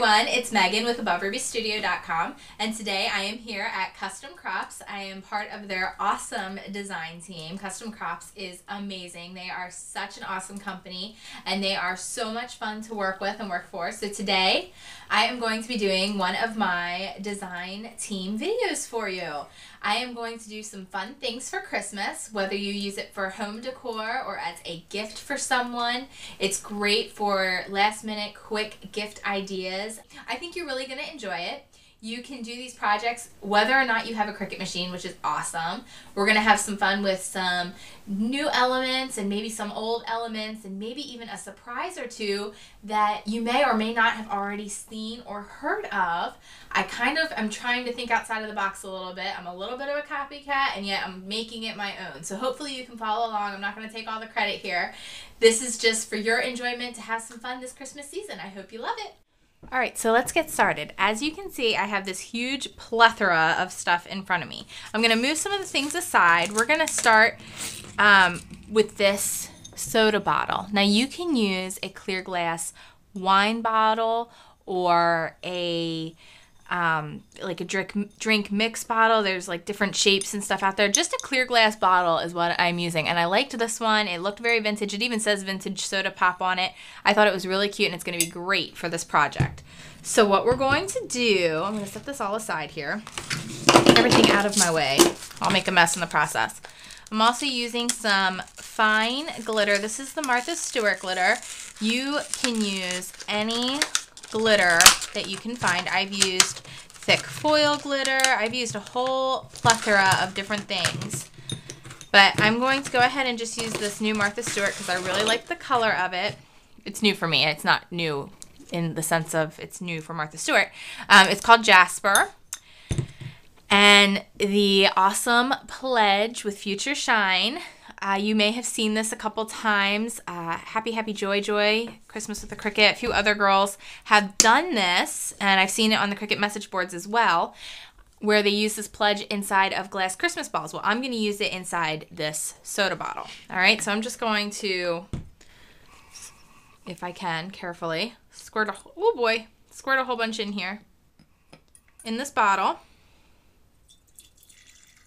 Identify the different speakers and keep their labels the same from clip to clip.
Speaker 1: everyone, it's Megan with AboveRubyStudio.com, and today I am here at Custom Crops. I am part of their awesome design team. Custom Crops is amazing. They are such an awesome company, and they are so much fun to work with and work for. So today I am going to be doing one of my design team videos for you. I am going to do some fun things for Christmas, whether you use it for home decor or as a gift for someone. It's great for last minute quick gift ideas. I think you're really going to enjoy it. You can do these projects whether or not you have a Cricut machine, which is awesome. We're going to have some fun with some new elements and maybe some old elements and maybe even a surprise or two that you may or may not have already seen or heard of. I'm trying to think outside of the box a little bit. I'm a little bit of a copycat, and yet I'm making it my own. So hopefully you can follow along. I'm not going to take all the credit here. This is just for your enjoyment to have some fun this Christmas season. I hope you love it. All right, so let's get started. As you can see, I have this huge plethora of stuff in front of me. I'm going to move some of the things aside. We're going to start with this soda bottle. Now, you can use a clear glass wine bottle or a like a drink mix bottle. There's like different shapes and stuff out there. Just a clear glass bottle is what I'm using, and I liked this one. It looked very vintage. It even says vintage soda pop on it. I thought it was really cute, and it's going to be great for this project. So what we're going to do, I'm going to set this all aside here, everything out of my way. I'll make a mess in the process. I'm also using some fine glitter. This is the Martha Stewart glitter. You can use any glitter that you can find. I've used thick foil glitter. I've used a whole plethora of different things. But I'm going to go ahead and just use this new Martha Stewart because I really like the color of it. It's new for me. It's not new in the sense of it's new for Martha Stewart. It's called Jasper. And the awesome Pledge with Future Shine. You may have seen this a couple times. Happy, Happy, Joy, Joy, Christmas with the Cricut. A few other girls have done this, and I've seen it on the Cricut message boards as well, where they use this pledge inside of glass Christmas balls. Well, I'm going to use it inside this soda bottle. All right, so I'm just going to, if I can, carefully squirt a whole bunch in here. In this bottle.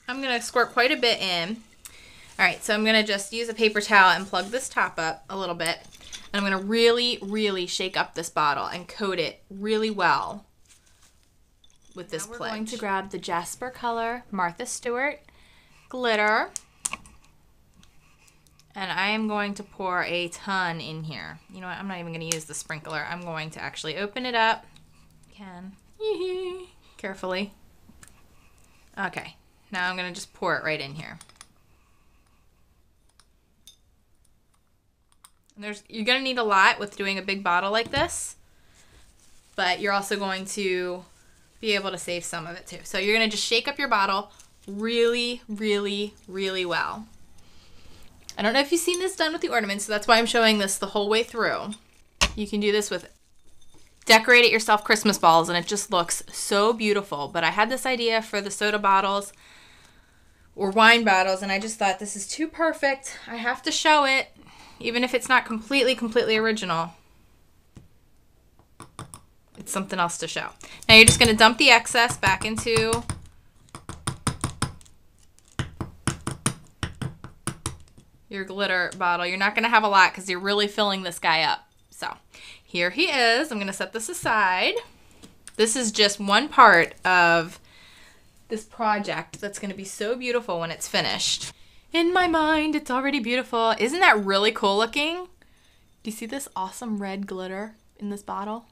Speaker 1: I'm going to squirt quite a bit in. All right, so I'm going to just use a paper towel and plug this top up a little bit. And I'm going to really, really shake up this bottle and coat it really well with this pledge. We're going to grab the Jasper color Martha Stewart glitter. And I am going to pour a ton in here. You know what? I'm not even going to use the sprinkler. I'm going to actually open it up. Carefully. Okay, now I'm going to just pour it right in here. You're going to need a lot with doing a big bottle like this, but you're also going to be able to save some of it too. So you're going to just shake up your bottle really, really, really well. I don't know if you've seen this done with the ornaments, so that's why I'm showing this the whole way through. You can do this with decorate it yourself Christmas balls, and it just looks so beautiful. But I had this idea for the soda bottles or wine bottles, and I just thought this is too perfect. I have to show it. Even if it's not completely original, it's something else to show. Now you're just going to dump the excess back into your glitter bottle. You're not going to have a lot because you're really filling this guy up. So here he is. I'm going to set this aside. This is just one part of this project that's going to be so beautiful when it's finished. In my mind, it's already beautiful. Isn't that really cool looking? Do you see this awesome red glitter in this bottle?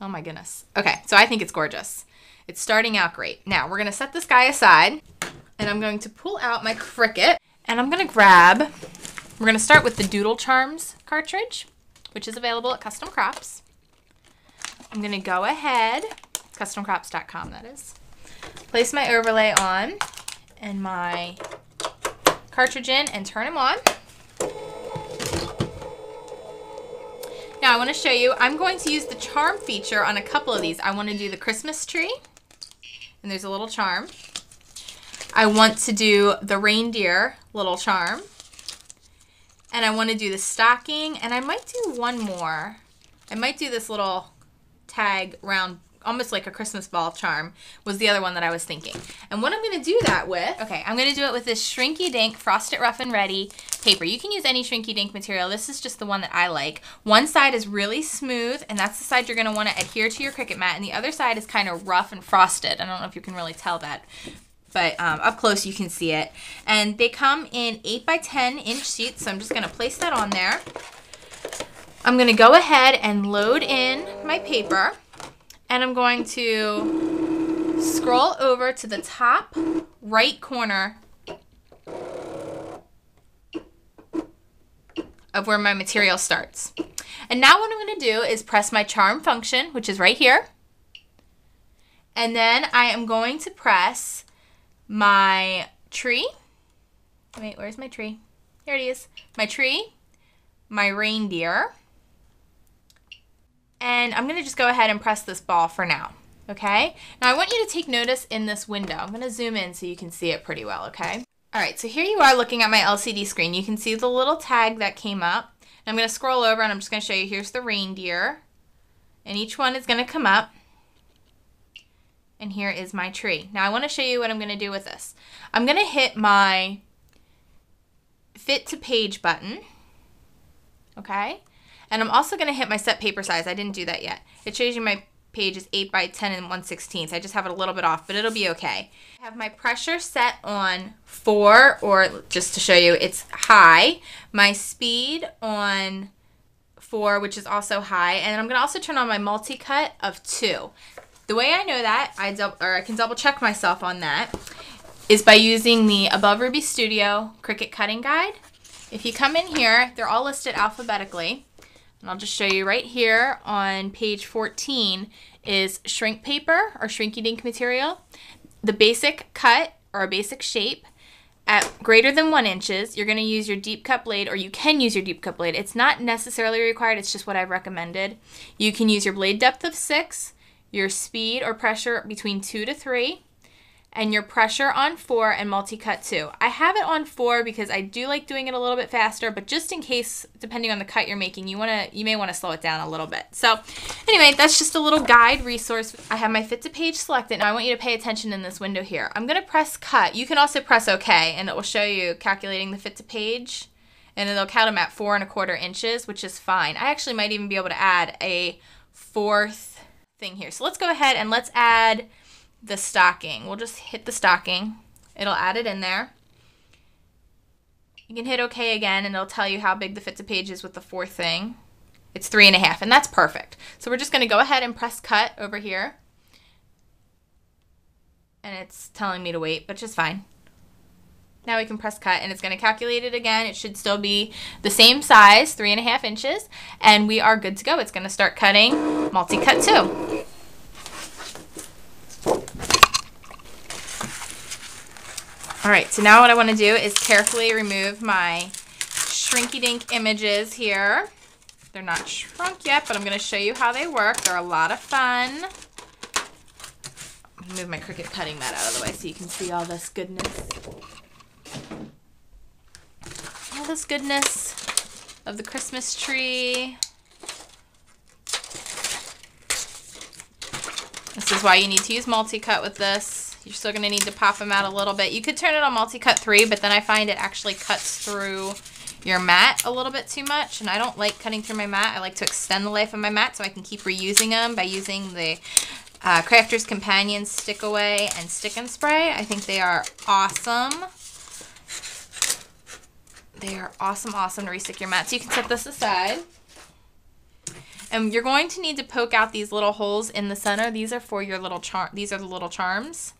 Speaker 1: Oh my goodness. Okay, so I think it's gorgeous. It's starting out great. Now, we're gonna set this guy aside, and I'm going to pull out my Cricut, and I'm gonna we're gonna start with the Doodle Charms cartridge, which is available at Custom Crops. I'm gonna go ahead, customcrops.com that is, place my overlay on, and my cartridge in and turn them on. Now I want to show you, I'm going to use the charm feature on a couple of these. I want to do the Christmas tree, and there's a little charm. I want to do the reindeer little charm, and I want to do the stocking, and I might do one more. I might do this little tag round, almost like a Christmas ball charm, was the other one that I was thinking. And what I'm going to do that with, okay, I'm going to do it with this Shrinky Dink Frost It Rough and Ready paper. You can use any Shrinky Dink material. This is just the one that I like. One side is really smooth, and that's the side you're going to want to adhere to your Cricut mat, and the other side is kind of rough and frosted. I don't know if you can really tell that, but up close you can see it. And they come in 8 by 10 inch sheets, so I'm just going to place that on there. I'm going to go ahead and load in my paper. And I'm going to scroll over to the top right corner of where my material starts. And now what I'm going to do is press my charm function, which is right here. And then I am going to press my tree. Wait, where's my tree? Here it is. My tree, my reindeer. And I'm going to just go ahead and press this ball for now, okay? Now I want you to take notice in this window. I'm going to zoom in so you can see it pretty well, okay? All right, so here you are looking at my LCD screen. You can see the little tag that came up. I'm going to scroll over and I'm just going to show you, here's the reindeer. And each one is going to come up. And here is my tree. Now I want to show you what I'm going to do with this. I'm going to hit my Fit to Page button, okay? And I'm also going to hit my set paper size. I didn't do that yet. It shows you my page is 8 by 10 and 1/16. I just have it a little bit off, but it'll be okay. I have my pressure set on 4, or just to show you, it's high. My speed on 4, which is also high. And I'm going to also turn on my multi-cut of 2. The way I know that, I can double check myself on that, is by using the Above Ruby Studio Cricut Cutting Guide. If you come in here, they're all listed alphabetically. And I'll just show you right here on page 14 is shrink paper or Shrinky Dink material. The basic cut or a basic shape at greater than 1 inches, you're going to use your deep cut blade, or you can use your deep cut blade. It's not necessarily required, it's just what I've recommended. You can use your blade depth of 6, your speed or pressure between 2 to 3, and your pressure on 4 and multi-cut 2. I have it on 4 because I do like doing it a little bit faster, but just in case, depending on the cut you're making, you may want to slow it down a little bit. So anyway, that's just a little guide resource. I have my Fit to Page selected. Now I want you to pay attention in this window here. I'm going to press cut. You can also press OK, and it will show you calculating the Fit to Page, and it'll count them at 4 1/4 inches, which is fine. I actually might even be able to add a 4th thing here. So let's go ahead and let's add the stocking. We'll just hit the stocking. It'll add it in there. You can hit OK again and it'll tell you how big the Fit to Page is with the 4th thing. It's 3 1/2, and that's perfect. So we're just going to go ahead and press cut over here. And it's telling me to wait, but just fine. Now we can press cut and it's going to calculate it again. It should still be the same size, 3 1/2 inches, and we are good to go. It's going to start cutting multi-cut 2. All right, so now what I want to do is carefully remove my Shrinky Dink images here. They're not shrunk yet, but I'm going to show you how they work. They're a lot of fun. I'm going to move my Cricut cutting mat out of the way so you can see all this goodness. All this goodness of the Christmas tree. This is why you need to use multi-cut with this. You're still going to need to pop them out a little bit. You could turn it on multi-cut 3, but then I find it actually cuts through your mat a little bit too much, and I don't like cutting through my mat. I like to extend the life of my mat so I can keep reusing them by using the Crafter's Companion Stick Away and Stick and Spray. I think they are awesome. They are awesome, awesome to restick your mat. So you can set this aside. And you're going to need to poke out these little holes in the center. These are for your little these are the little charms.